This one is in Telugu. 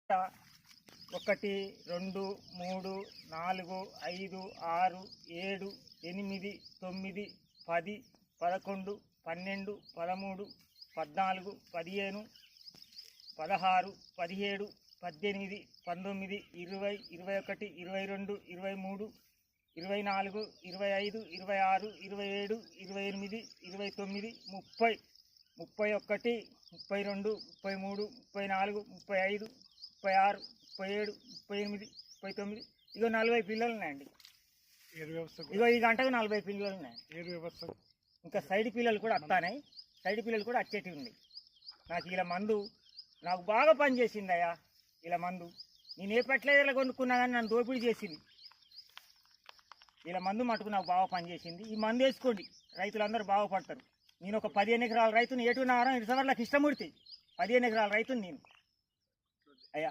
1 2 3 4 5 6 7 8 9 10 11 12 13 14 15 16 17 18 19 20 21 22 23 24 25 26 27 28 29 30 31 32 33 34 35 36 37 38 39 ఇగో 40 పిల్లలు ఉన్నాయండి. ఇగో ఈ గంటకు 40 పిల్లలు ఉన్నాయి. ఇంకా సైడ్ పిల్లలు కూడా వస్తాయి. సైడ్ పిల్లలు కూడా వచ్చేటివి ఉన్నాయి. నాకు ఇలా మందు నాకు బాగా పనిచేసిందయ్యా. ఇలా మందు నేను ఏ పెట్టలేదా కొనుక్కున్నా కానీ నన్ను దోపిడీ చేసింది. ఇలా మందు మటుకు నాకు బాగా పనిచేసింది. ఈ మందు వేసుకోండి, రైతులందరూ బాగుపడతారు. నేను ఒక 15 ఎకరాల రైతుని ఏటున్నారం ఇటుసవర్లకు ఇష్టముడితే 15 ఎకరాల రైతుని నేను.